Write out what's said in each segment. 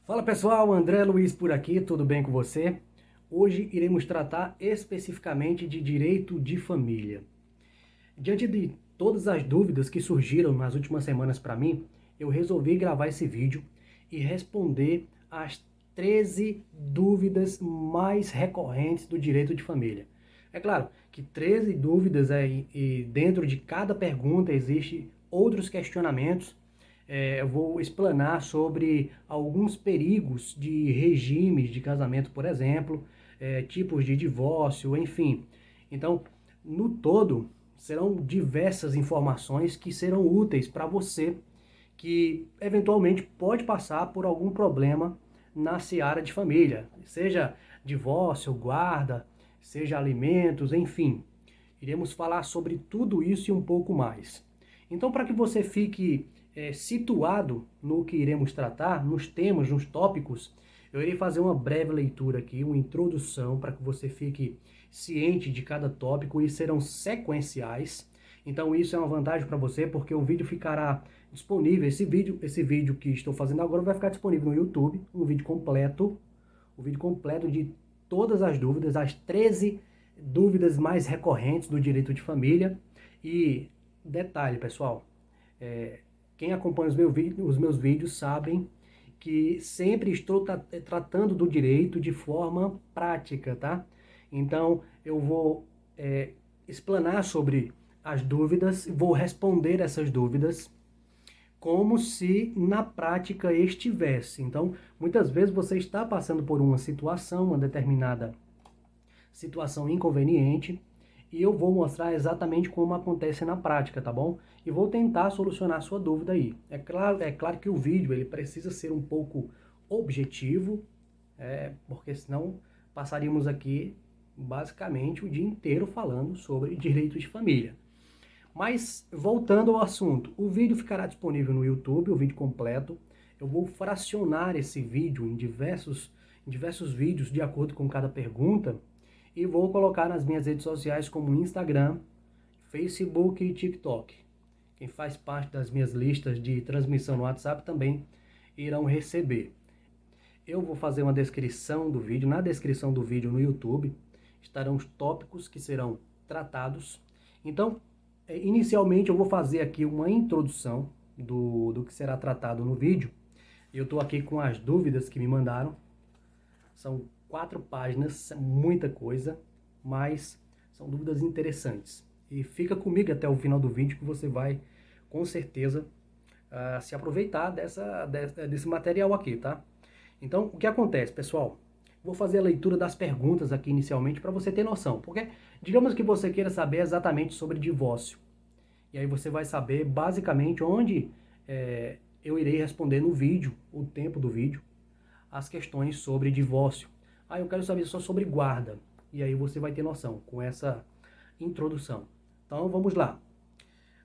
Fala pessoal, André Luiz por aqui, tudo bem com você? Hoje iremos tratar especificamente de direito de família. Diante de todas as dúvidas que surgiram nas últimas semanas para mim, eu resolvi gravar esse vídeo e responder as 13 dúvidas mais recorrentes do direito de família. É claro que 13 dúvidas e dentro de cada pergunta existe outros questionamentos. Eu vou explanar sobre alguns perigos de regimes de casamento, por exemplo, tipos de divórcio, enfim. Então, no todo, serão diversas informações que serão úteis para você que eventualmente pode passar por algum problema na seara de família, seja divórcio, guarda, seja alimentos, enfim. Iremos falar sobre tudo isso e um pouco mais. Então, para que você fique situado no que iremos tratar, nos temas, nos tópicos, eu irei fazer uma breve leitura aqui, uma introdução, para que você fique ciente de cada tópico e serão sequenciais. Então isso é uma vantagem para você, porque o vídeo ficará disponível, esse vídeo que estou fazendo agora vai ficar disponível no YouTube, um vídeo completo, o vídeo completo de todas as dúvidas, as 13 dúvidas mais recorrentes do direito de família. E detalhe, pessoal, quem acompanha os meus vídeos sabem que sempre estou tratando do direito de forma prática, tá? Então, eu vou explanar sobre as dúvidas, vou responder essas dúvidas como se na prática estivesse. Então, muitas vezes você está passando por uma situação, uma determinada situação inconveniente, e eu vou mostrar exatamente como acontece na prática, tá bom? E vou tentar solucionar a sua dúvida aí. É claro que o vídeo ele precisa ser um pouco objetivo, porque senão passaríamos aqui basicamente o dia inteiro falando sobre direito de família. Mas voltando ao assunto, o vídeo ficará disponível no YouTube, o vídeo completo. Eu vou fracionar esse vídeo em diversos vídeos de acordo com cada pergunta e vou colocar nas minhas redes sociais como Instagram, Facebook e TikTok. Quem faz parte das minhas listas de transmissão no WhatsApp também irão receber. Eu vou fazer uma descrição do vídeo. Na descrição do vídeo no YouTube estarão os tópicos que serão tratados. Então, inicialmente eu vou fazer aqui uma introdução do que será tratado no vídeo. Eu estou aqui com as dúvidas que me mandaram. São 4 páginas, muita coisa, mas são dúvidas interessantes. E fica comigo até o final do vídeo que você vai, com certeza, se aproveitar desse material aqui, tá? Então, o que acontece, pessoal? Vou fazer a leitura das perguntas aqui inicialmente para você ter noção. Porque, digamos que você queira saber exatamente sobre divórcio. E aí você vai saber basicamente onde eu irei responder no vídeo, o tempo do vídeo, as questões sobre divórcio. Eu quero saber só sobre guarda. E aí você vai ter noção com essa introdução. Então vamos lá.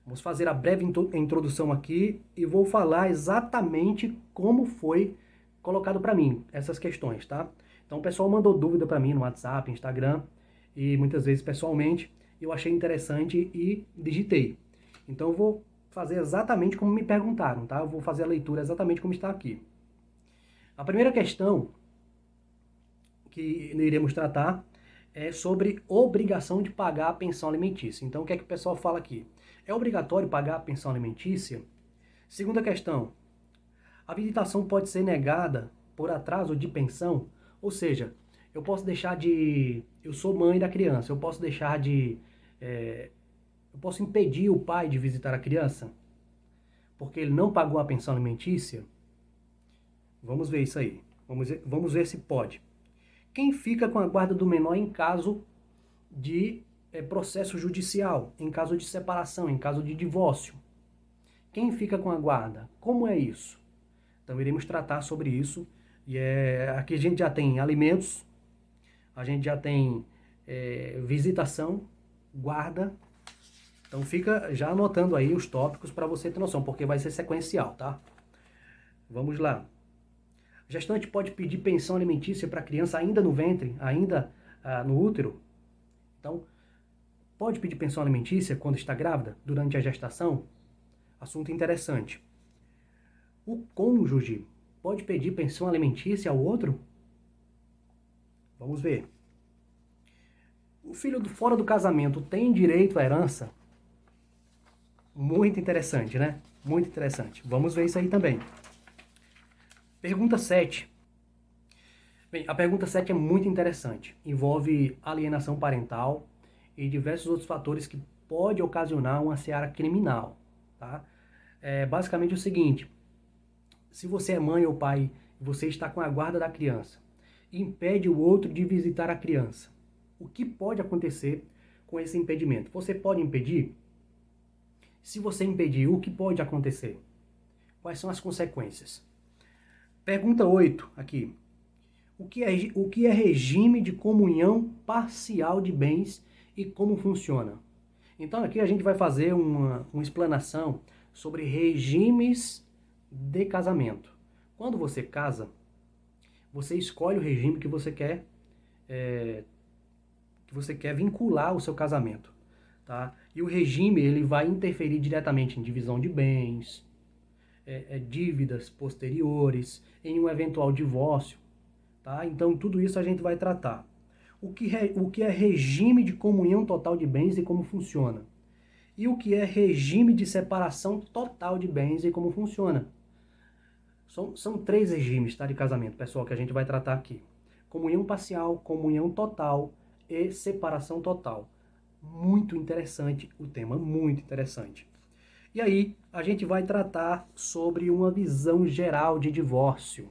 Vamos fazer a breve introdução aqui e vou falar exatamente como foi colocado para mim essas questões, tá? Então o pessoal mandou dúvida para mim no WhatsApp, Instagram e muitas vezes pessoalmente. Eu achei interessante e digitei. Então eu vou fazer exatamente como me perguntaram, tá? Eu vou fazer a leitura exatamente como está aqui. A primeira questão que iremos tratar é sobre obrigação de pagar a pensão alimentícia. Então, o que é que o pessoal fala aqui? É obrigatório pagar a pensão alimentícia? Segunda questão, a visitação pode ser negada por atraso de pensão? Ou seja, eu posso deixar de... Eu sou mãe da criança, eu posso deixar de... eu posso impedir o pai de visitar a criança? Porque ele não pagou a pensão alimentícia? Vamos ver isso aí. Vamos ver se pode. Quem fica com a guarda do menor em caso de processo judicial, em caso de separação, em caso de divórcio? Quem fica com a guarda? Como é isso? Então iremos tratar sobre isso. E aqui a gente já tem alimentos, a gente já tem visitação, guarda. Então fica já anotando aí os tópicos para você ter noção, porque vai ser sequencial, tá? Vamos lá. A gestante pode pedir pensão alimentícia para a criança ainda no ventre, ainda no útero. Então, pode pedir pensão alimentícia quando está grávida, durante a gestação? Assunto interessante. O cônjuge pode pedir pensão alimentícia ao outro? Vamos ver. O filho fora do casamento tem direito à herança? Muito interessante, né? Muito interessante. Vamos ver isso aí também. Pergunta 7. Bem, a pergunta 7 é muito interessante. Envolve alienação parental e diversos outros fatores que pode ocasionar uma seara criminal, tá? É basicamente o seguinte: se você é mãe ou pai e você está com a guarda da criança e impede o outro de visitar a criança, o que pode acontecer com esse impedimento? Você pode impedir? Se você impedir, o que pode acontecer? Quais são as consequências? Pergunta 8 aqui. O que é regime de comunhão parcial de bens e como funciona? Então aqui a gente vai fazer uma explanação sobre regimes de casamento. Quando você casa, você escolhe o regime que você quer vincular o seu casamento, tá? E o regime ele vai interferir diretamente em divisão de bens, dívidas posteriores, em um eventual divórcio, tá? Então tudo isso a gente vai tratar. O que é regime de comunhão total de bens e como funciona? E o que é regime de separação total de bens e como funciona? São 3 regimes, tá, de casamento, pessoal, que a gente vai tratar aqui. Comunhão parcial, comunhão total e separação total. Muito interessante o tema, muito interessante. E aí, a gente vai tratar sobre uma visão geral de divórcio.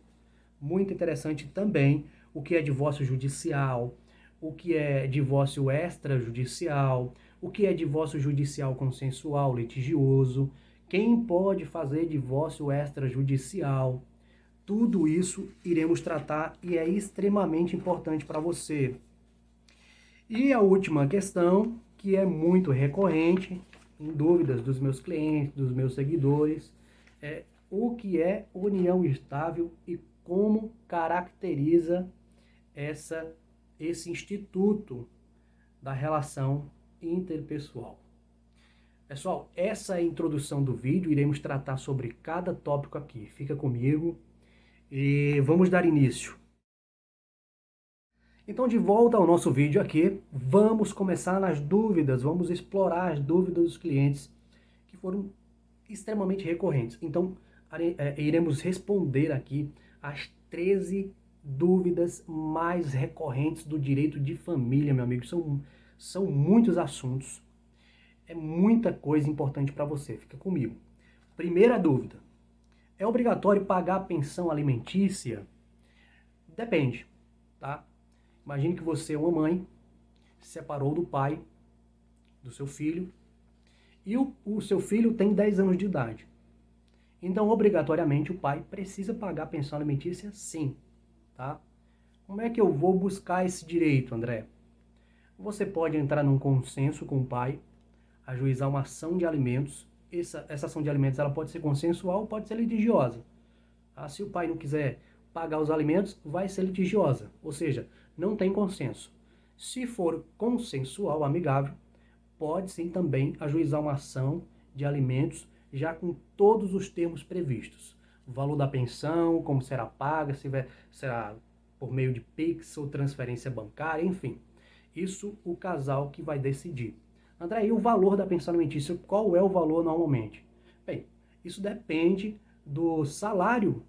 Muito interessante também o que é divórcio judicial, o que é divórcio extrajudicial, o que é divórcio judicial consensual, litigioso, quem pode fazer divórcio extrajudicial. Tudo isso iremos tratar e é extremamente importante para você. E a última questão, que é muito recorrente, em dúvidas dos meus clientes, dos meus seguidores, é o que é união estável e como caracteriza esse instituto da relação interpessoal. Pessoal, essa é a introdução do vídeo, iremos tratar sobre cada tópico aqui. Fica comigo e vamos dar início. Então, de volta ao nosso vídeo aqui, vamos começar nas dúvidas, vamos explorar as dúvidas dos clientes que foram extremamente recorrentes. Então, iremos responder aqui as 13 dúvidas mais recorrentes do direito de família, meu amigo. São muitos assuntos, é muita coisa importante para você. Fica comigo. Primeira dúvida: é obrigatório pagar a pensão alimentícia? Depende, tá? Imagine que você é uma mãe, se separou do pai, do seu filho, e o seu filho tem 10 anos de idade. Então, obrigatoriamente, o pai precisa pagar a pensão alimentícia, sim, tá? Como é que eu vou buscar esse direito, André? Você pode entrar num consenso com o pai, ajuizar uma ação de alimentos. Essa ação de alimentos ela pode ser consensual, pode ser litigiosa. Tá? Se o pai não quiser pagar os alimentos, vai ser litigiosa, ou seja, não tem consenso. Se for consensual, amigável, pode sim também ajuizar uma ação de alimentos já com todos os termos previstos. O valor da pensão, como será paga, será por meio de Pix ou transferência bancária, enfim. Isso o casal que vai decidir. André, e o valor da pensão alimentícia? Qual é o valor normalmente? Bem, isso depende do salário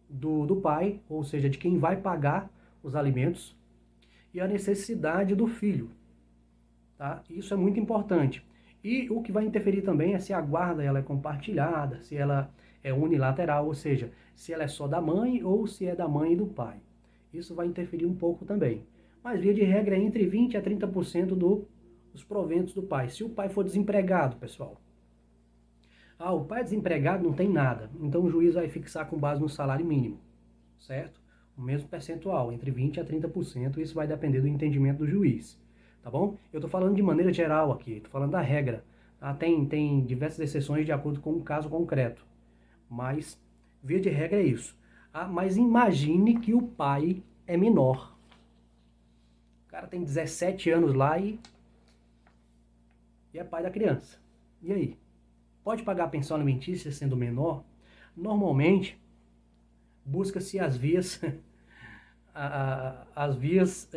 do pai, ou seja, de quem vai pagar os alimentos, e a necessidade do filho. Tá? Isso é muito importante. E o que vai interferir também é se a guarda ela é compartilhada, se ela é unilateral, ou seja, se ela é só da mãe ou se é da mãe e do pai. Isso vai interferir um pouco também. Mas, via de regra, é entre 20% a 30% dos proventos do pai. Se o pai for desempregado, pessoal. O pai é desempregado, não tem nada. Então, o juiz vai fixar com base no salário mínimo, certo? O mesmo percentual, entre 20% a 30%, isso vai depender do entendimento do juiz. Tá bom? Eu estou falando de maneira geral aqui, estou falando da regra. Tá? Tem diversas exceções de acordo com o caso concreto, mas via de regra é isso. Mas imagine que o pai é menor. O cara tem 17 anos lá e é pai da criança. E aí? Pode pagar a pensão alimentícia sendo menor? Normalmente, busca-se as vias, as vias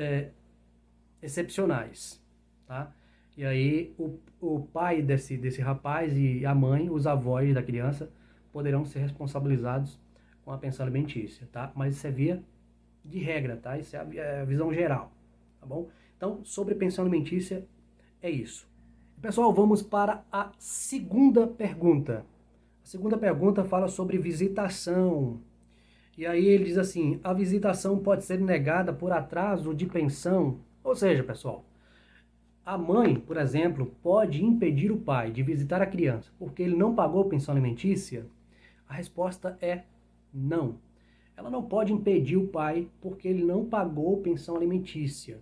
excepcionais, tá? E aí o pai desse rapaz e a mãe, os avós da criança, poderão ser responsabilizados com a pensão alimentícia, tá? Mas isso é via de regra, tá? Isso é a visão geral, tá bom? Então, sobre pensão alimentícia, é isso. Pessoal, vamos para a segunda pergunta. A segunda pergunta fala sobre visitação. E aí ele diz assim: a visitação pode ser negada por atraso de pensão? Ou seja, pessoal, a mãe, por exemplo, pode impedir o pai de visitar a criança porque ele não pagou pensão alimentícia? A resposta é não. Ela não pode impedir o pai porque ele não pagou pensão alimentícia.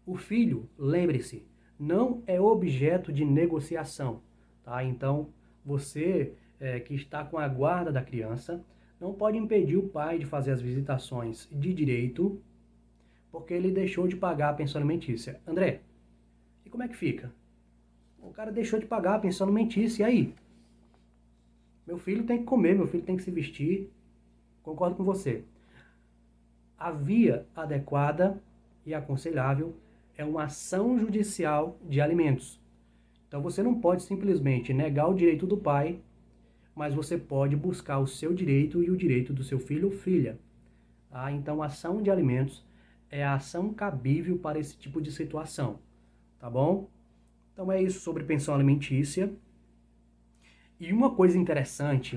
O filho, lembre-se, não é objeto de negociação, tá? Então, você que está com a guarda da criança, não pode impedir o pai de fazer as visitações de direito porque ele deixou de pagar a pensão alimentícia. André, e como é que fica? O cara deixou de pagar a pensão alimentícia, e aí? Meu filho tem que comer, meu filho tem que se vestir. Concordo com você. A via adequada e aconselhável é uma ação judicial de alimentos. Então você não pode simplesmente negar o direito do pai, mas você pode buscar o seu direito e o direito do seu filho ou filha. Tá? Então a ação de alimentos é a ação cabível para esse tipo de situação. Tá bom? Então é isso sobre pensão alimentícia. E uma coisa interessante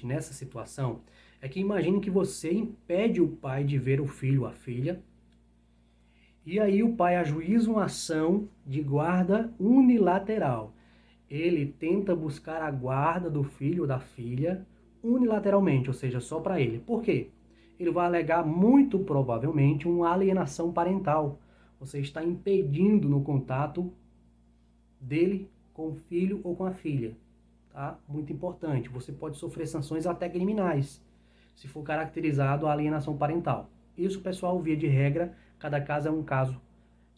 nessa situação é que imagine que você impede o pai de ver o filho ou a filha, e aí o pai ajuiza uma ação de guarda unilateral. Ele tenta buscar a guarda do filho ou da filha unilateralmente, ou seja, só para ele. Por quê? Ele vai alegar muito provavelmente uma alienação parental. Você está impedindo no contato dele com o filho ou com a filha. Tá? Muito importante. Você pode sofrer sanções até criminais, se for caracterizado a alienação parental. Isso, pessoal, via de regra, cada caso é um caso.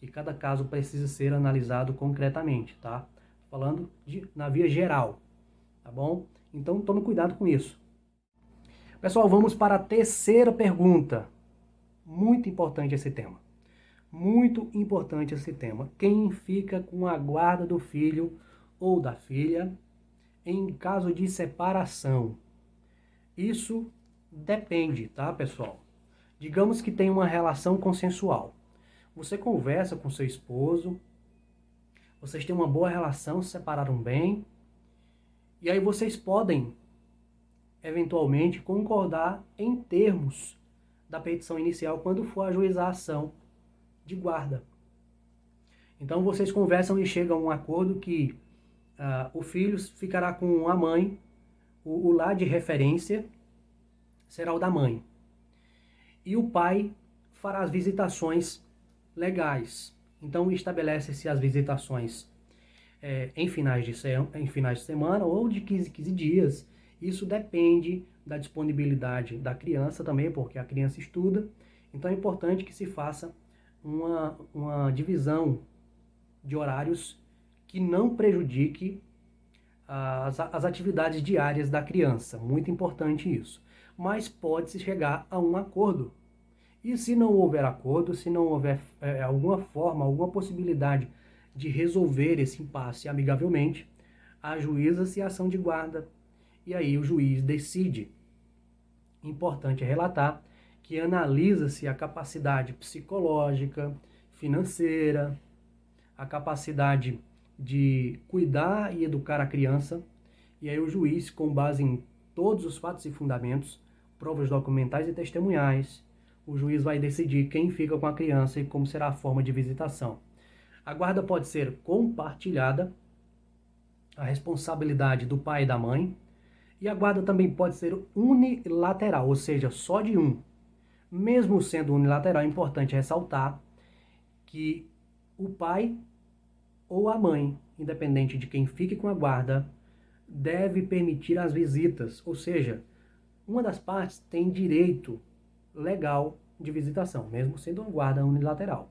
E cada caso precisa ser analisado concretamente, tá? Falando na via geral, tá bom? Então, tome cuidado com isso. Pessoal, vamos para a terceira pergunta. Muito importante esse tema. Muito importante esse tema. Quem fica com a guarda do filho ou da filha em caso de separação? Isso depende, tá, pessoal? Digamos que tem uma relação consensual. Você conversa com seu esposo, vocês têm uma boa relação, se separaram bem, e aí vocês podem, eventualmente, concordar em termos da petição inicial quando for ajuizar a ação de guarda. Então vocês conversam e chegam a um acordo que o filho ficará com a mãe, o lar de referência será o da mãe. E o pai fará as visitações legais. Então estabelece-se as visitações em finais de semana ou de 15 dias. Isso depende da disponibilidade da criança também, porque a criança estuda. Então é importante que se faça uma divisão de horários que não prejudique as atividades diárias da criança. Muito importante isso. Mas pode-se chegar a um acordo. E se não houver acordo, se não houver alguma forma, alguma possibilidade de resolver esse impasse amigavelmente, ajuiza-se a ação de guarda e aí o juiz decide. Importante relatar que analisa-se a capacidade psicológica, financeira, a capacidade de cuidar e educar a criança, e aí o juiz, com base em todos os fatos e fundamentos, provas documentais e testemunhais, o juiz vai decidir quem fica com a criança e como será a forma de visitação. A guarda pode ser compartilhada, a responsabilidade do pai e da mãe, e a guarda também pode ser unilateral, ou seja, só de um. Mesmo sendo unilateral, é importante ressaltar que o pai ou a mãe, independente de quem fique com a guarda, deve permitir as visitas, ou seja, uma das partes tem direito legal de visitação, mesmo sendo uma guarda unilateral.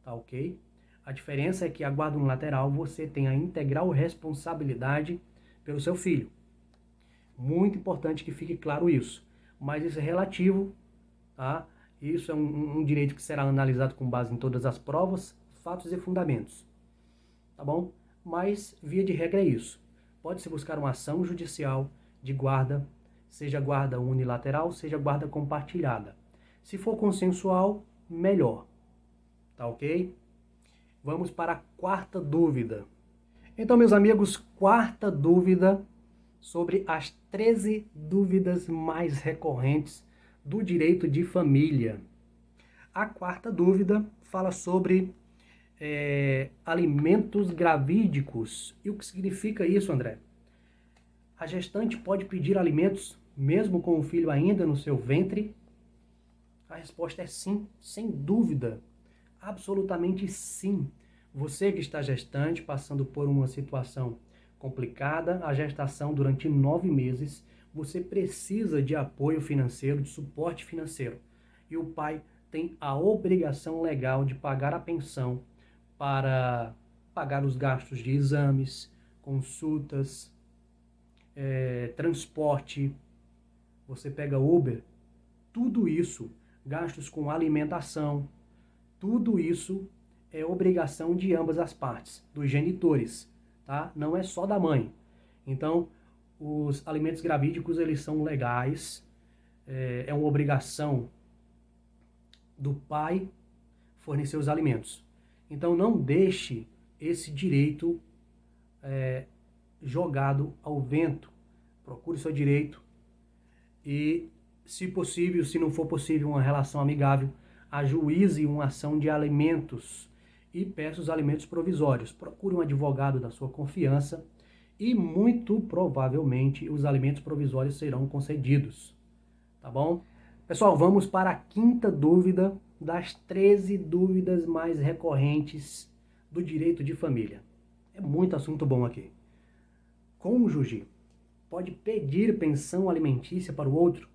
Tá ok? A diferença é que a guarda unilateral você tem a integral responsabilidade pelo seu filho. Muito importante que fique claro isso. mas isso é relativo, tá? Isso é um direito que será analisado com base em todas as provas, fatos e fundamentos, tá bom? Mas, via de regra, é isso. Pode-se buscar uma ação judicial de guarda, seja guarda unilateral, seja guarda compartilhada. Se for consensual, melhor, tá ok? Vamos para a quarta dúvida. Então, meus amigos, quarta dúvida sobre as 13 dúvidas mais recorrentes do direito de família. A quarta dúvida fala sobre alimentos gravídicos. E o que significa isso, André? A gestante pode pedir alimentos mesmo com o filho ainda no seu ventre? A resposta é sim, sem dúvida. Absolutamente sim. Você que está gestante, passando por uma situação complicada, a gestação durante 9 meses, você precisa de apoio financeiro, de suporte financeiro. E o pai tem a obrigação legal de pagar a pensão para pagar os gastos de exames, consultas, transporte, você pega Uber, tudo isso, gastos com alimentação, tudo isso é obrigação de ambas as partes, dos genitores, tá? Não é só da mãe. Então, os alimentos gravídicos, eles são legais, é uma obrigação do pai fornecer os alimentos. Então, não deixe esse direito jogado ao vento. Procure seu direito e, se possível, se não for possível uma relação amigável, ajuize uma ação de alimentos e peça os alimentos provisórios. Procure um advogado da sua confiança e, muito provavelmente, os alimentos provisórios serão concedidos. Tá bom? Pessoal, vamos para a quinta dúvida das 13 dúvidas mais recorrentes do direito de família. É muito assunto bom aqui. Cônjuge pode pedir pensão alimentícia para o outro?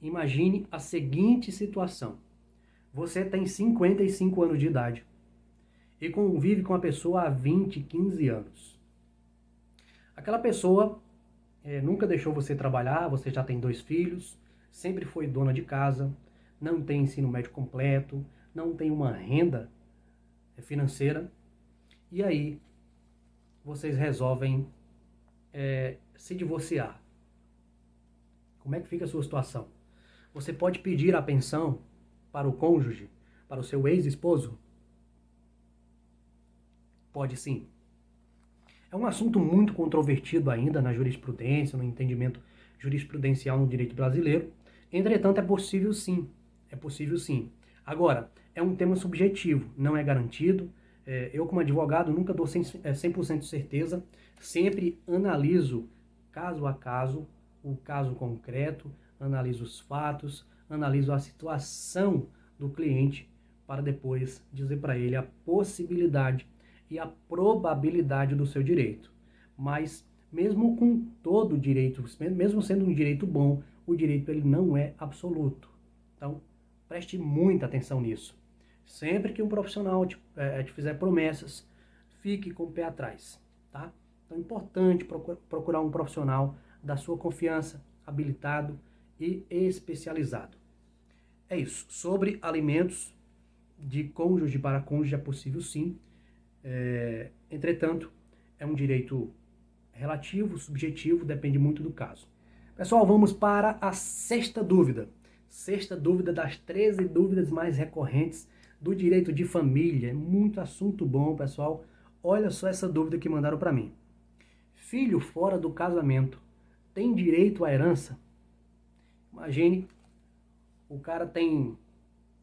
Imagine a seguinte situação. Você tem 55 anos de idade e convive com a pessoa há 20, 15 anos. Aquela pessoa nunca deixou você trabalhar, você já tem 2 filhos, sempre foi dona de casa, não tem ensino médio completo, não tem uma renda financeira, e aí vocês resolvem se divorciar. Como é que fica a sua situação? Você pode pedir a pensão para o cônjuge, para o seu ex-esposo? Pode sim. É um assunto muito controvertido ainda na jurisprudência, no entendimento jurisprudencial no direito brasileiro. Entretanto, é possível sim. É possível sim. Agora, é um tema subjetivo, não é garantido. Eu, como advogado, nunca dou 100% de certeza. Sempre analiso caso a caso, o caso concreto, analiso os fatos, analiso a situação do cliente para depois dizer para ele a possibilidade e a probabilidade do seu direito. Mas, mesmo com todo o direito, mesmo sendo um direito bom, o direito ele não é absoluto. Então, preste muita atenção nisso. Sempre que um profissional te fizer promessas, fique com o pé atrás, tá? Então é importante procurar um profissional da sua confiança, habilitado e especializado. É isso. Sobre alimentos de cônjuge para cônjuge é possível sim. Entretanto, é um direito relativo, subjetivo, depende muito do caso. Pessoal, vamos para a sexta dúvida. Sexta dúvida das 13 dúvidas mais recorrentes do direito de família. É muito assunto bom, pessoal. Olha só essa dúvida que mandaram para mim. Filho fora do casamento tem direito à herança? Imagine, o cara tem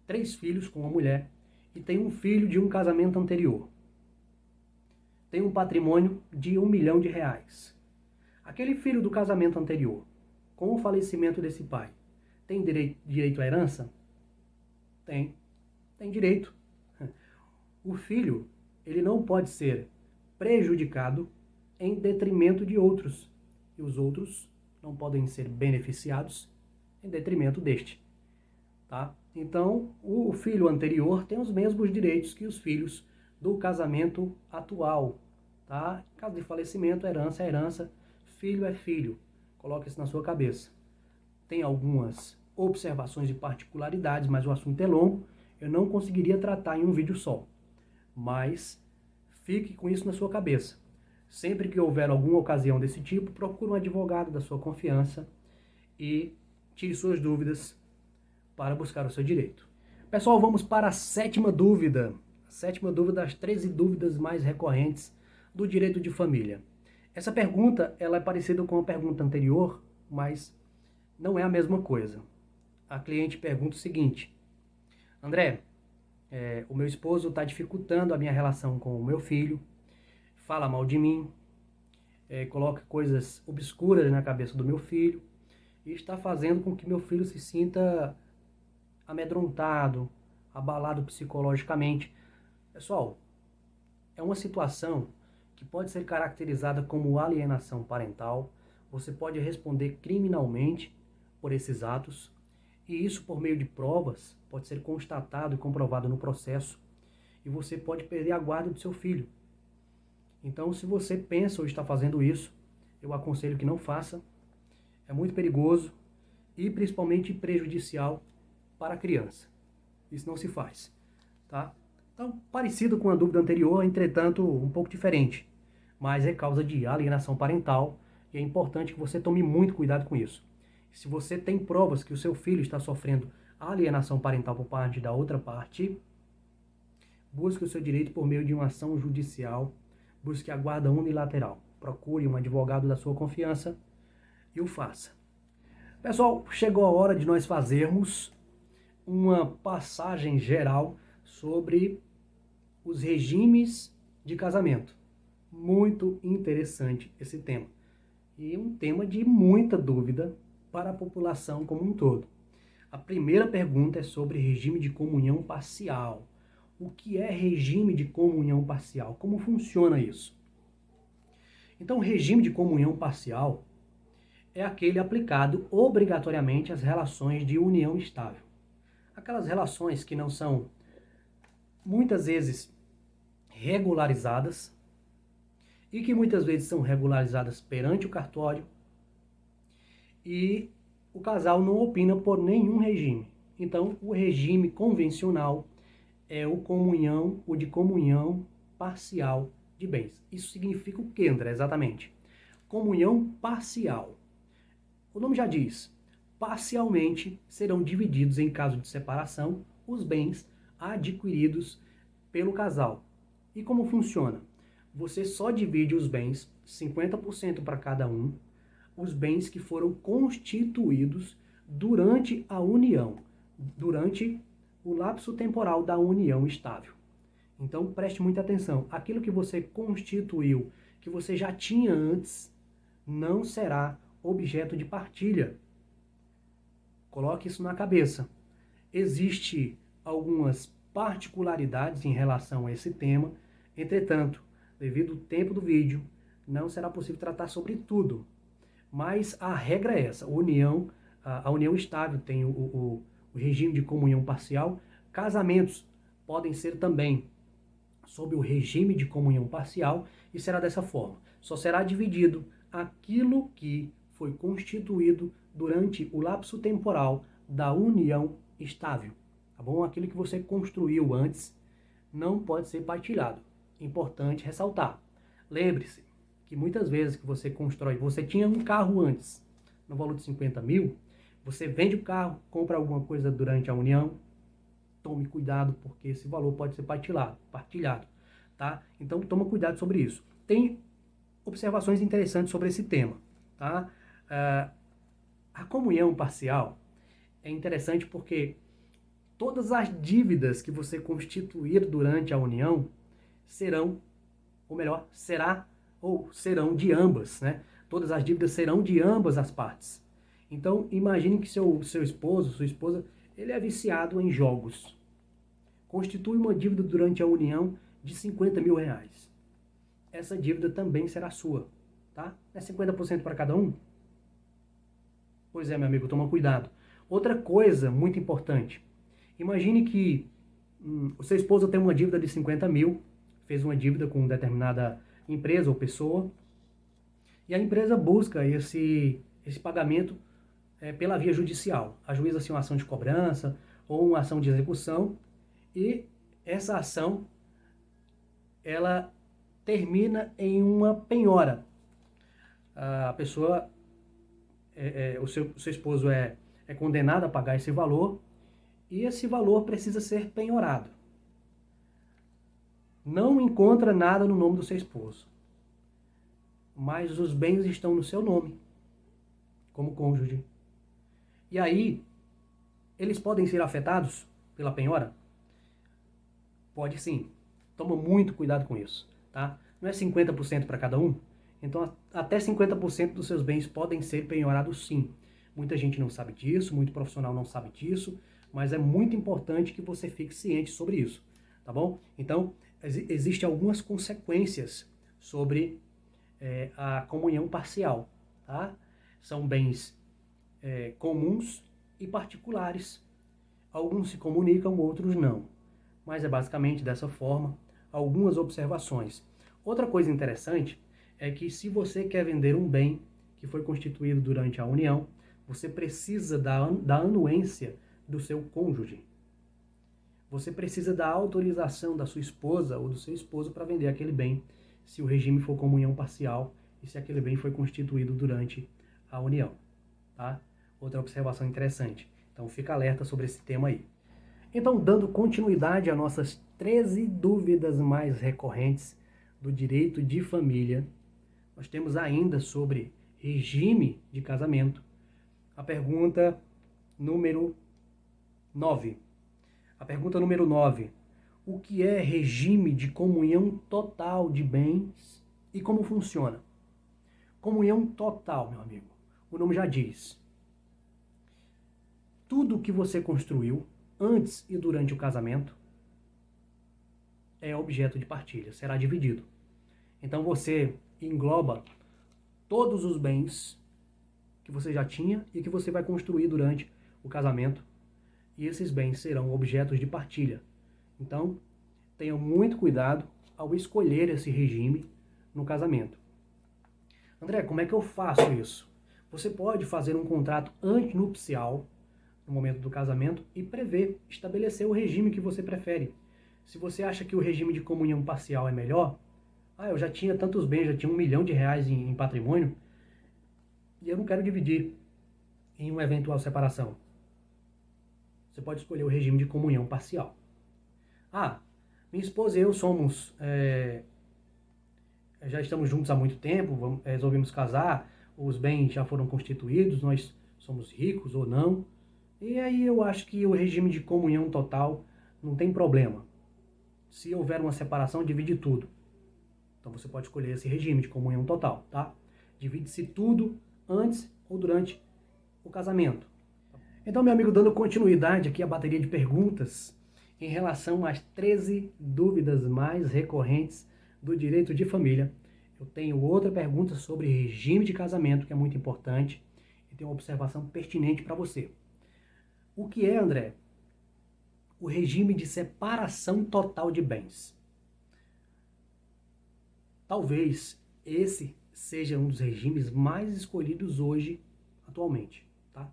3 filhos com uma mulher e tem um filho de um casamento anterior. Tem um patrimônio de R$1 milhão. Aquele filho do casamento anterior, com o falecimento desse pai, tem direito à herança? Tem direito. O filho, ele não pode ser prejudicado em detrimento de outros. E os outros não podem ser beneficiados em detrimento deste. Tá? Então, o filho anterior tem os mesmos direitos que os filhos do casamento atual. Tá? Em caso de falecimento, herança é herança, filho é filho. Coloque isso na sua cabeça. tem algumas observações e particularidades, mas o assunto é longo, eu não conseguiria tratar em um vídeo só. Mas fique com isso na sua cabeça. Sempre que houver alguma ocasião desse tipo, procure um advogado da sua confiança e tire suas dúvidas para buscar o seu direito. Pessoal, vamos para a sétima dúvida. A sétima dúvida das 13 dúvidas mais recorrentes do direito de família. Essa pergunta ela é parecida com a pergunta anterior, mas não é a mesma coisa. A cliente pergunta o seguinte: André, o meu esposo está dificultando a minha relação com o meu filho, fala mal de mim, coloca coisas obscuras na cabeça do meu filho e está fazendo com que meu filho se sinta amedrontado, abalado psicologicamente. Pessoal, é uma situação que pode ser caracterizada como alienação parental. Você pode responder criminalmente por esses atos, e isso por meio de provas pode ser constatado e comprovado no processo, e você pode perder a guarda do seu filho. Então, se você pensa ou está fazendo isso, eu aconselho que não faça. É muito perigoso e principalmente prejudicial para a criança. Isso não se faz, tá? Então, parecido com a dúvida anterior, entretanto, um pouco diferente. Mas é causa de alienação parental e é importante que você tome muito cuidado com isso. Se você tem provas que o seu filho está sofrendo alienação parental por parte da outra parte, busque o seu direito por meio de uma ação judicial, busque a guarda unilateral. Procure um advogado da sua confiança e o faça. Pessoal, chegou a hora de nós fazermos uma passagem geral sobre os regimes de casamento. Muito interessante esse tema. E um tema de muita dúvida para a população como um todo. A primeira pergunta é sobre regime de comunhão parcial. O que é regime de comunhão parcial? Como funciona isso? Então, o regime de comunhão parcial é aquele aplicado obrigatoriamente às relações de união estável. Aquelas relações que não são, muitas vezes, regularizadas e que muitas vezes são regularizadas perante o cartório e o casal não opina por nenhum regime. Então, o regime convencional é o de comunhão parcial de bens. Isso significa o que, André, exatamente? Comunhão parcial. O nome já diz, parcialmente serão divididos em caso de separação os bens adquiridos pelo casal. E como funciona? Você só divide os bens, 50% para cada um, os bens que foram constituídos durante a união, durante o lapso temporal da união estável. Então preste muita atenção, aquilo que você constituiu, que você já tinha antes, não será objeto de partilha. Coloque isso na cabeça. Existem algumas particularidades em relação a esse tema, entretanto, devido ao tempo do vídeo, não será possível tratar sobre tudo. Mas a regra é essa, a união estável tem o regime de comunhão parcial, casamentos podem ser também sob o regime de comunhão parcial e será dessa forma. Só será dividido aquilo que foi constituído durante o lapso temporal da união estável, tá bom? Aquilo que você construiu antes não pode ser partilhado. Importante ressaltar. Lembre-se que muitas vezes que você constrói, você tinha um carro antes, no valor de 50 mil, você vende o carro, compra alguma coisa durante a união, tome cuidado porque esse valor pode ser partilhado, tá? Então toma cuidado sobre isso. Tem observações interessantes sobre esse tema, tá? A comunhão parcial é interessante porque todas as dívidas que você constituir durante a união serão, ou melhor, serão de ambas, né? Todas as dívidas serão de ambas as partes. Então, imagine que seu esposo, sua esposa, ele é viciado em jogos. Constitui uma dívida durante a união de 50 mil reais. Essa dívida também será sua, tá? É 50% para cada um? Pois é, meu amigo, toma cuidado. Outra coisa muito importante. Imagine que o seu esposo tem uma dívida de 50 mil, fez uma dívida com determinada empresa ou pessoa, e a empresa busca esse pagamento pela via judicial. Ajuiza-se uma ação de cobrança ou uma ação de execução e essa ação ela termina em uma penhora. A pessoa, o seu esposo é condenado a pagar esse valor e esse valor precisa ser penhorado. Não encontra nada no nome do seu esposo, mas os bens estão no seu nome, como cônjuge. E aí, eles podem ser afetados pela penhora? Pode sim. Toma muito cuidado com isso, tá? Não é 50% para cada um? Então, até 50% dos seus bens podem ser penhorados sim. Muita gente não sabe disso, muito profissional não sabe disso, mas é muito importante que você fique ciente sobre isso, tá bom? Então, existem algumas consequências sobre a comunhão parcial, tá? São bens comuns e particulares. Alguns se comunicam, outros não. Mas é basicamente dessa forma. Algumas observações. Outra coisa interessante é que se você quer vender um bem que foi constituído durante a união, você precisa da anuência do seu cônjuge. Você precisa da autorização da sua esposa ou do seu esposo para vender aquele bem, se o regime for comunhão parcial e se aquele bem foi constituído durante a união, tá? Outra observação interessante. Então fica alerta sobre esse tema aí. Então, dando continuidade a nossas 13 dúvidas mais recorrentes do direito de família, nós temos ainda sobre regime de casamento a pergunta número 9. A pergunta número 9. O que é regime de comunhão total de bens e como funciona? Comunhão total, meu amigo. O nome já diz. Tudo que você construiu antes e durante o casamento é objeto de partilha, será dividido. Então você engloba todos os bens que você já tinha e que você vai construir durante o casamento, e esses bens serão objetos de partilha. Então, tenha muito cuidado ao escolher esse regime no casamento. André, como é que eu faço isso? Você pode fazer um contrato antinupcial no momento do casamento e prever, estabelecer o regime que você prefere. Se você acha que o regime de comunhão parcial é melhor, eu já tinha tantos bens, já tinha R$1 milhão em patrimônio, e eu não quero dividir em uma eventual separação. Você pode escolher o regime de comunhão parcial. Minha esposa e eu já estamos juntos há muito tempo, resolvemos casar, os bens já foram constituídos, nós somos ricos ou não. E aí eu acho que o regime de comunhão total não tem problema. Se houver uma separação, divide tudo. Então você pode escolher esse regime de comunhão total, tá? Divide-se tudo antes ou durante o casamento. Então, meu amigo, dando continuidade aqui à bateria de perguntas em relação às 13 dúvidas mais recorrentes do direito de família, eu tenho outra pergunta sobre regime de casamento, que é muito importante, e tem uma observação pertinente para você. O que é, André? O regime de separação total de bens. Talvez esse seja um dos regimes mais escolhidos hoje, atualmente, tá?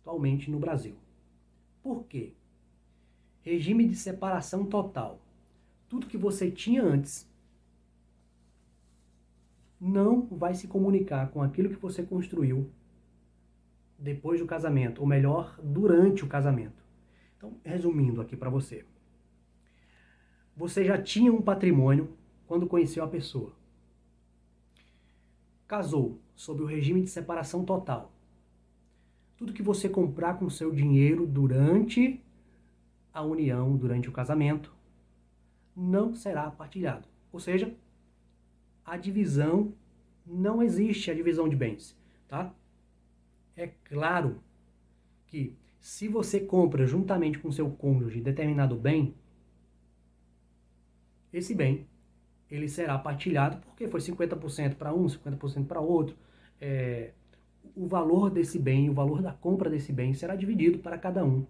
Atualmente no Brasil. Por quê? Regime de separação total. Tudo que você tinha antes não vai se comunicar com aquilo que você construiu depois do casamento, ou melhor, durante o casamento. Então, resumindo aqui para você. Você já tinha um patrimônio quando conheceu a pessoa. Casou sob o regime de separação total. Tudo que você comprar com seu dinheiro durante a união, durante o casamento, não será partilhado. Ou seja, a divisão, não existe a divisão de bens, tá? É claro que se você compra juntamente com seu cônjuge determinado bem, esse bem ele será partilhado porque foi 50% para um, 50% para outro. O valor desse bem, o valor da compra desse bem será dividido para cada um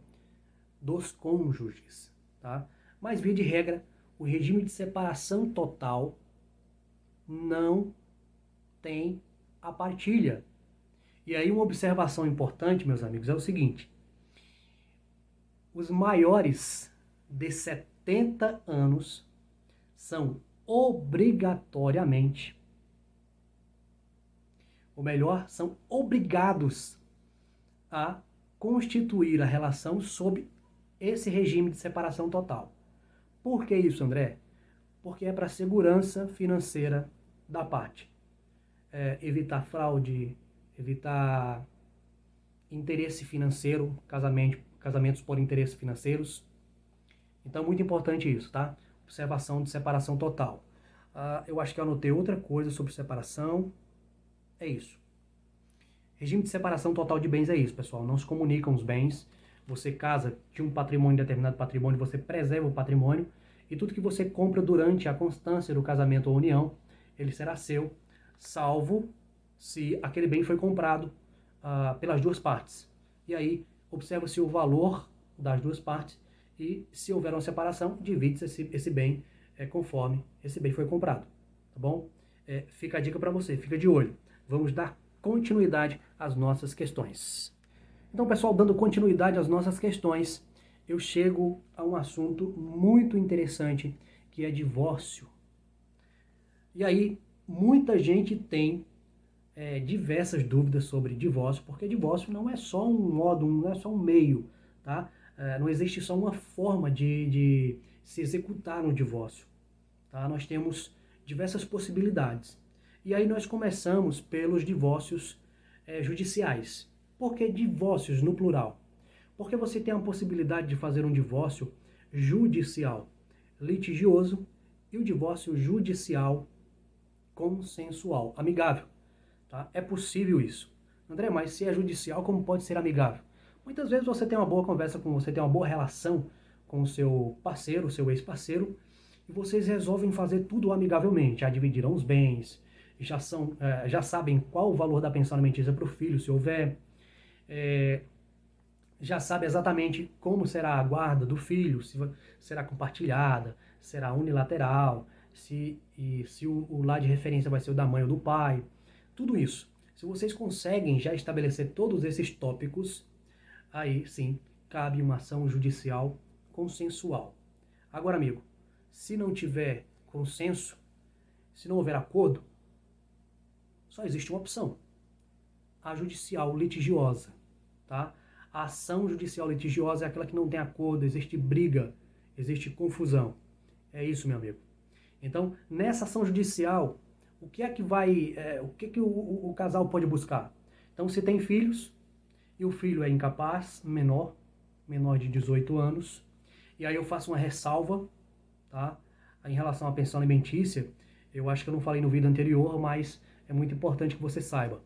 dos cônjuges, tá? Mas, via de regra, o regime de separação total não tem a partilha. E aí uma observação importante, meus amigos, é o seguinte: os maiores de 70 anos são obrigatoriamente, ou melhor, são obrigados a constituir a relação sob esse regime de separação total. Por que isso, André? Porque é para a segurança financeira da parte. Evitar fraude, evitar interesse financeiro, casamentos por interesses financeiros. Então, muito importante isso, tá? Observação de separação total. Eu acho que eu anotei outra coisa sobre separação. É isso. Regime de separação total de bens é isso, pessoal. Não se comunicam os bens. Você casa de um patrimônio, determinado patrimônio, você preserva o patrimônio. E tudo que você compra durante a constância do casamento ou união, ele será seu, salvo se aquele bem foi comprado pelas duas partes. E aí, observa-se o valor das duas partes e, se houver uma separação, divide-se esse bem conforme esse bem foi comprado. Tá bom? Fica a dica para você, fica de olho. Vamos dar continuidade às nossas questões. Então, pessoal, dando continuidade às nossas questões, eu chego a um assunto muito interessante, que é divórcio. E aí, muita gente tem diversas dúvidas sobre divórcio, porque divórcio não é só um modo, não é só um meio, tá? Não existe só uma forma de se executar um divórcio, tá? Nós temos diversas possibilidades. E aí nós começamos pelos divórcios judiciais. Por que divórcios no plural? Porque você tem a possibilidade de fazer um divórcio judicial litigioso e o divórcio judicial consensual, amigável. Tá? É possível isso. André, mas se é judicial, como pode ser amigável? Muitas vezes você tem uma boa conversa você tem uma boa relação com o seu parceiro, seu ex-parceiro, e vocês resolvem fazer tudo amigavelmente. Já dividirão os bens, já sabem qual o valor da pensão alimentícia para o filho, se houver, já sabe exatamente como será a guarda do filho, se será compartilhada, será unilateral, se o lar de referência vai ser o da mãe ou do pai, tudo isso. Se vocês conseguem já estabelecer todos esses tópicos, aí sim cabe uma ação judicial consensual. Agora, amigo, se não tiver consenso, se não houver acordo, só existe uma opção: a judicial litigiosa, tá? A ação judicial litigiosa é aquela que não tem acordo, existe briga, existe confusão. É isso, meu amigo. Então, nessa ação judicial, o que o casal pode buscar? Então, se tem filhos e o filho é incapaz, menor de 18 anos, e aí eu faço uma ressalva, tá? Em relação à pensão alimentícia, eu acho que eu não falei no vídeo anterior, mas é muito importante que você saiba.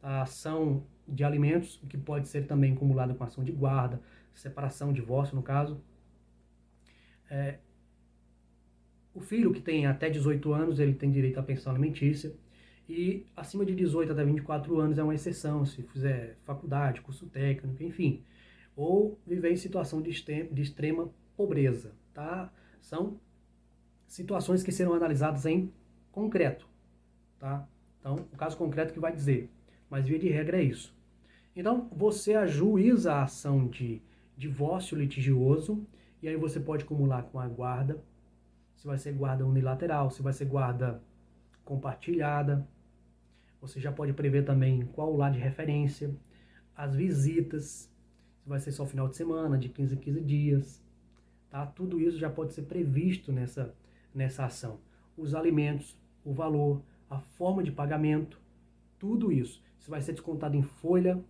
A ação de alimentos, o que pode ser também acumulado com ação de guarda, separação, divórcio, no caso. O filho que tem até 18 anos, ele tem direito à pensão alimentícia, e acima de 18 até 24 anos é uma exceção, se fizer faculdade, curso técnico, enfim, ou viver em situação de extrema pobreza, tá? São situações que serão analisadas em concreto, tá? Então, o caso concreto que vai dizer, mas via de regra é isso. Então, você ajuiza a ação de divórcio litigioso, e aí você pode acumular com a guarda, se vai ser guarda unilateral, se vai ser guarda compartilhada. Você já pode prever também qual o lar de referência, as visitas, se vai ser só final de semana, de 15 em 15 dias. Tá? Tudo isso já pode ser previsto nessa ação. Os alimentos, o valor, a forma de pagamento, tudo isso. Se vai ser descontado em folha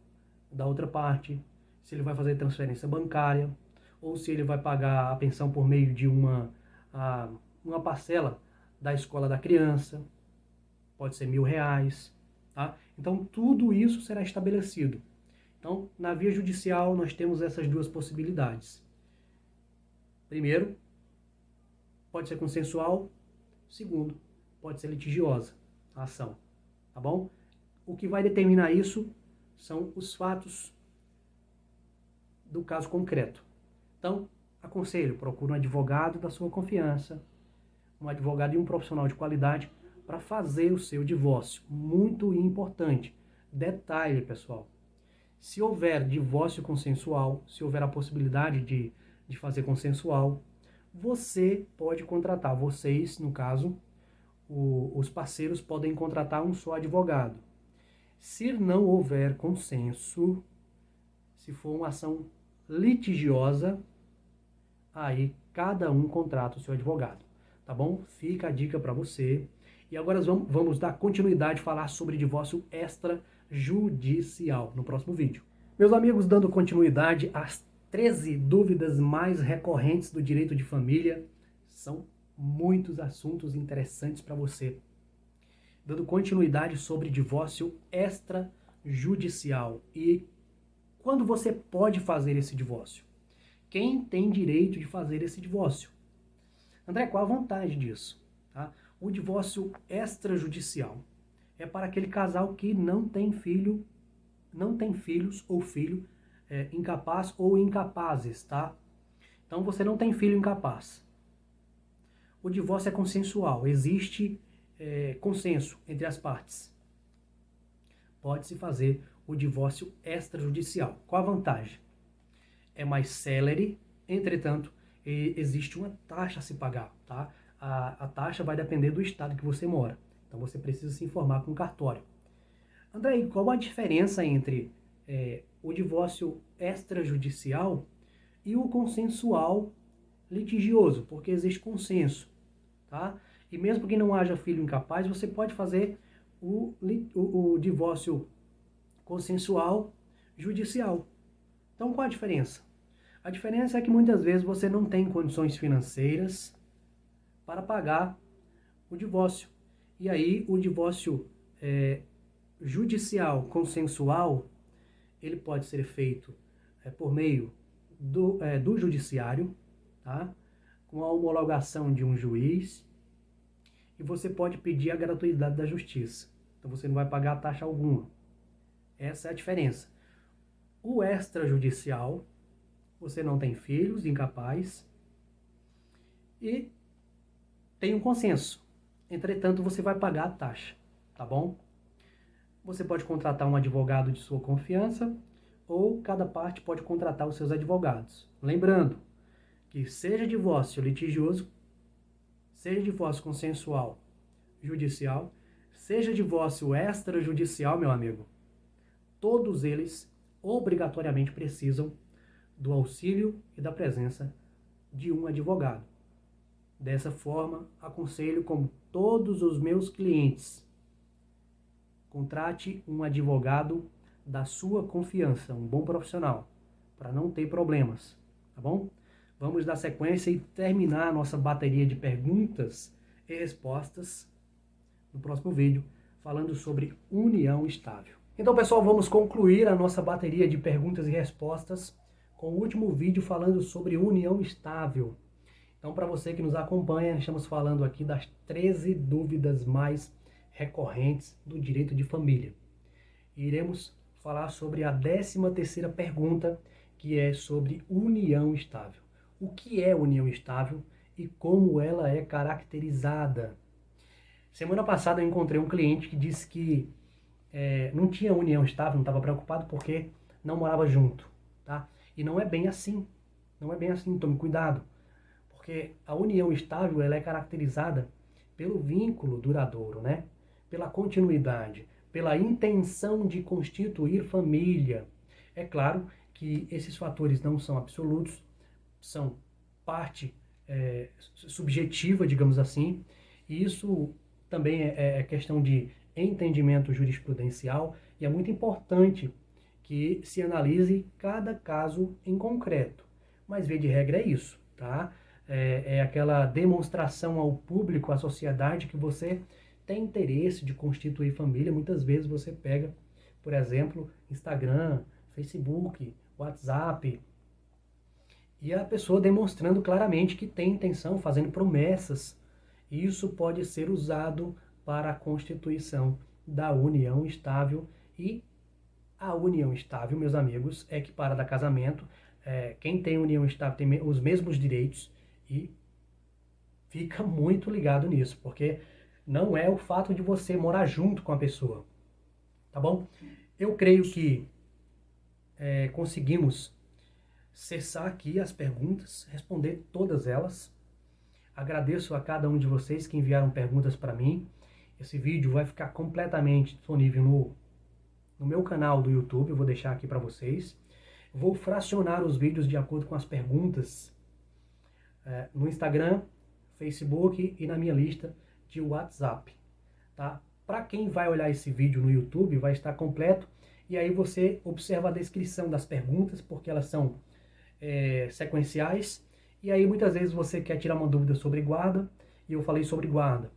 da outra parte, se ele vai fazer transferência bancária, ou se ele vai pagar a pensão por meio de uma parcela da escola da criança, pode ser R$ 1.000, tá? Então, tudo isso será estabelecido. Então, na via judicial, nós temos essas duas possibilidades. Primeiro, pode ser consensual. Segundo, pode ser litigiosa a ação, tá bom? O que vai determinar isso são os fatos do caso concreto. Então, aconselho, procure um advogado da sua confiança, um advogado e um profissional de qualidade para fazer o seu divórcio. Muito importante. Detalhe, pessoal, se houver divórcio consensual, se houver a possibilidade de fazer consensual, você pode contratar, vocês, no caso, os parceiros podem contratar um só advogado. Se não houver consenso, se for uma ação litigiosa, aí cada um contrata o seu advogado, tá bom? Fica a dica para você. E agora vamos dar continuidade a falar sobre divórcio extrajudicial no próximo vídeo. Meus amigos, dando continuidade às 13 dúvidas mais recorrentes do direito de família, são muitos assuntos interessantes para você. Dando continuidade sobre divórcio extrajudicial e quando você pode fazer esse divórcio. Quem tem direito de fazer esse divórcio? André, qual a vantagem disso? Tá? O divórcio extrajudicial é para aquele casal que não tem filhos ou filho incapaz ou incapazes, tá? Então você não tem filho incapaz. O divórcio é consensual, existe consenso entre as partes. Pode-se fazer o divórcio extrajudicial. Qual a vantagem? É mais célere, entretanto, existe uma taxa a se pagar, tá? A taxa vai depender do estado que você mora. Então você precisa se informar com o cartório. André, qual a diferença entre o divórcio extrajudicial e o consensual litigioso? Porque existe consenso, tá? E mesmo que não haja filho incapaz, você pode fazer o divórcio consensual judicial. Então, qual a diferença? A diferença é que muitas vezes você não tem condições financeiras para pagar o divórcio. E aí, o divórcio judicial consensual, ele pode ser feito por meio do judiciário, tá? Com a homologação de um juiz, e você pode pedir a gratuidade da justiça. Então, você não vai pagar taxa alguma. Essa é a diferença. O extrajudicial, você não tem filhos, incapaz, e tem um consenso. Entretanto, você vai pagar a taxa, tá bom? Você pode contratar um advogado de sua confiança, ou cada parte pode contratar os seus advogados. Lembrando que seja divórcio litigioso, seja divórcio consensual judicial, seja divórcio extrajudicial, meu amigo, todos eles obrigatoriamente precisam do auxílio e da presença de um advogado. Dessa forma, aconselho como todos os meus clientes, contrate um advogado da sua confiança, um bom profissional, para não ter problemas, tá bom? Vamos dar sequência e terminar a nossa bateria de perguntas e respostas no próximo vídeo, falando sobre união estável. Então, pessoal, vamos concluir a nossa bateria de perguntas e respostas com o último vídeo falando sobre união estável. Então, para você que nos acompanha, estamos falando aqui das 13 dúvidas mais recorrentes do direito de família. E iremos falar sobre a 13ª pergunta, que é sobre união estável. O que é união estável e como ela é caracterizada? Semana passada eu encontrei um cliente que disse que não tinha união estável, não estava preocupado porque não morava junto, tá? E não é bem assim, não é bem assim, tome cuidado, porque a união estável ela é caracterizada pelo vínculo duradouro, né? Pela continuidade, pela intenção de constituir família. É claro que esses fatores não são absolutos, são parte subjetiva, digamos assim, e isso também é questão de entendimento jurisprudencial, e é muito importante que se analise cada caso em concreto. Mas, via de regra, é isso, tá? É aquela demonstração ao público, à sociedade, que você tem interesse de constituir família. Muitas vezes você pega, por exemplo, Instagram, Facebook, WhatsApp, e a pessoa demonstrando claramente que tem intenção, fazendo promessas. Isso pode ser usado para a constituição da união estável. E a união estável, meus amigos, é equiparada a casamento. Quem tem união estável tem os mesmos direitos, e fica muito ligado nisso, porque não é o fato de você morar junto com a pessoa, tá bom? Eu creio que conseguimos cessar aqui as perguntas, responder todas elas. Agradeço a cada um de vocês que enviaram perguntas para mim. Esse vídeo vai ficar completamente disponível no meu canal do YouTube, eu vou deixar aqui para vocês. Vou fracionar os vídeos de acordo com as perguntas no Instagram, Facebook e na minha lista de WhatsApp, tá? Para quem vai olhar esse vídeo no YouTube, vai estar completo, e aí você observa a descrição das perguntas, porque elas são sequenciais, e aí muitas vezes você quer tirar uma dúvida sobre guarda, e eu falei sobre guarda.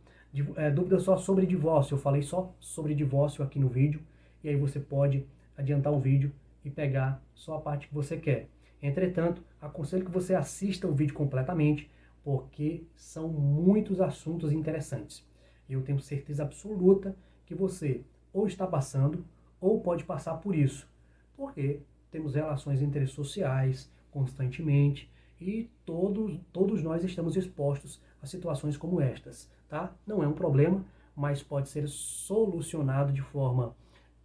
Dúvida só sobre divórcio, eu falei só sobre divórcio aqui no vídeo, e aí você pode adiantar o vídeo e pegar só a parte que você quer. Entretanto, aconselho que você assista o vídeo completamente, porque são muitos assuntos interessantes. E eu tenho certeza absoluta que você ou está passando, ou pode passar por isso, porque temos relações intersociais constantemente, e todos nós estamos expostos a situações como estas, tá? Não é um problema, mas pode ser solucionado de forma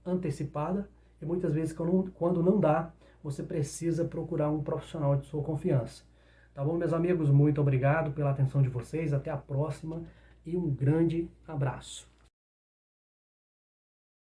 antecipada, e muitas vezes quando não dá, você precisa procurar um profissional de sua confiança. Tá bom, meus amigos? Muito obrigado pela atenção de vocês, até a próxima e um grande abraço.